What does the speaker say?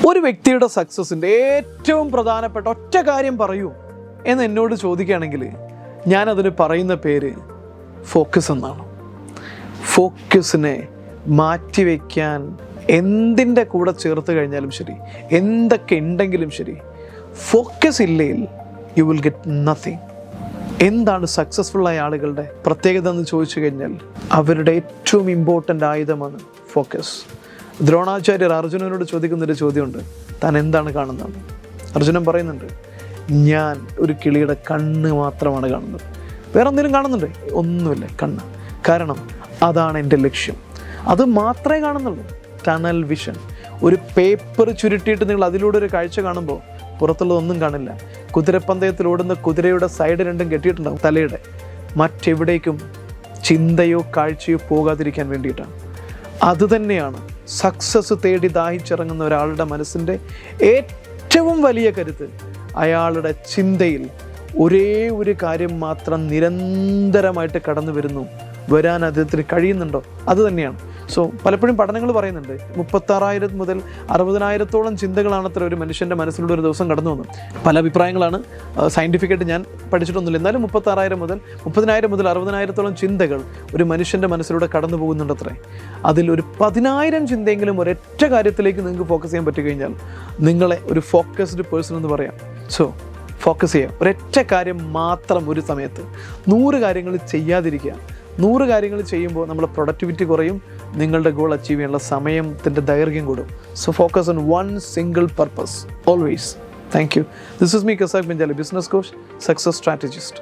ഒരു വ്യക്തിയുടെ സക്സസിൻ്റെ ഏറ്റവും പ്രധാനപ്പെട്ട ഒറ്റ കാര്യം പറയൂ എന്ന് എന്നോട് ചോദിക്കുകയാണെങ്കിൽ ഞാനതിന് പറയുന്ന പേര് ഫോക്കസ് എന്നാണ്. ഫോക്കസിനെ മാറ്റിവെക്കാൻ എന്തിൻ്റെ കൂടെ ചേർത്ത് കഴിഞ്ഞാലും ശരി, എന്തൊക്കെ ഉണ്ടെങ്കിലും ശരി, ഫോക്കസ് ഇല്ലെങ്കിൽ യു വിൽ ഗെറ്റ് നത്തിങ്. എന്താണ് സക്സസ്ഫുള്ളായ ആളുകളുടെ പ്രത്യേകത എന്ന് ചോദിച്ചു കഴിഞ്ഞാൽ അവരുടെ ഏറ്റവും ഇമ്പോർട്ടൻ്റ് ആയുധമാണ് ഫോക്കസ്. ദ്രോണാചാര്യർ അർജുനനോട് ചോദിക്കുന്നൊരു ചോദ്യമുണ്ട്, താൻ എന്താണ് കാണുന്നത്? അർജുനൻ പറയുന്നുണ്ട്, ഞാൻ ഒരു കിളിയുടെ കണ്ണ് മാത്രമാണ് കാണുന്നത്, വേറെ എന്തെങ്കിലും കാണുന്നുണ്ട്? ഒന്നുമില്ല, കണ്ണ്. കാരണം അതാണ് എൻ്റെ ലക്ഷ്യം, അത് മാത്രമേ കാണുന്നുള്ളൂ. Tunnel vision. ഒരു പേപ്പർ ചുരുട്ടിയിട്ട് നിങ്ങൾ അതിലൂടെ ഒരു കാഴ്ച കാണുമ്പോൾ പുറത്തുള്ളതൊന്നും കാണില്ല. കുതിരപ്പന്തയത്തിൽ ഓടുന്ന കുതിരയുടെ സൈഡ് രണ്ടും കെട്ടിയിട്ടുണ്ടാകും തലയുടെ. മറ്റെവിടേക്കും ചിന്തയോ കാഴ്ചയോ പോകാതിരിക്കാൻ വേണ്ടിയിട്ടാണ്. അതുതന്നെയാണ് സക്സസ് തേടി ദാഹിച്ചിറങ്ങുന്ന ഒരാളുടെ മനസ്സിൻ്റെ ഏറ്റവും വലിയ കരുത്ത്. അയാളുടെ ചിന്തയിൽ ഒരേ ഒരു കാര്യം മാത്രം നിരന്തരമായിട്ട് കടന്നു വരാൻ അദ്ദേഹത്തിന് കഴിയുന്നുണ്ടോ, അത് തന്നെയാണ്. സോ പലപ്പോഴും പഠനങ്ങൾ പറയുന്നുണ്ട് 36,000 മുതൽ 60,000-ഓളം ചിന്തകളാണ് അത്ര ഒരു മനുഷ്യൻ്റെ മനസ്സിലൂടെ ഒരു ദിവസം കടന്നു വന്നത്. പല അഭിപ്രായങ്ങളാണ്, സയൻറ്റിഫിക്കായിട്ട് ഞാൻ പഠിച്ചിട്ടൊന്നുമില്ല. എന്നാലും 36,000 മുതൽ 30,000 മുതൽ 60,000-ഓളം ചിന്തകൾ ഒരു മനുഷ്യൻ്റെ മനസ്സിലൂടെ കടന്നു പോകുന്നുണ്ടത്രേ. അതിൽ ഒരു 10,000 ചിന്തയെങ്കിലും ഒരൊറ്റ കാര്യത്തിലേക്ക് നിങ്ങൾക്ക് ഫോക്കസ് ചെയ്യാൻ പറ്റിക്കഴിഞ്ഞാൽ നിങ്ങളെ ഒരു ഫോക്കസ്ഡ് പേഴ്സൺ എന്ന് പറയാം. സോ ഫോക്കസ് ചെയ്യുക, ഒരൊറ്റ കാര്യം മാത്രം ഒരു സമയത്ത്. 100 കാര്യങ്ങൾ ചെയ്യാതിരിക്കുക. 100 കാര്യങ്ങൾ ചെയ്യുമ്പോൾ നമ്മുടെ പ്രൊഡക്ടിവിറ്റി കുറയും, നിങ്ങളുടെ ഗോൾ അച്ചീവ് ചെയ്യാനുള്ള സമയത്തിൻ്റെ ദൈർഘ്യം കൂടും. So focus on one single purpose always. Thank you. This is me Casac Benjali, business coach, success strategist.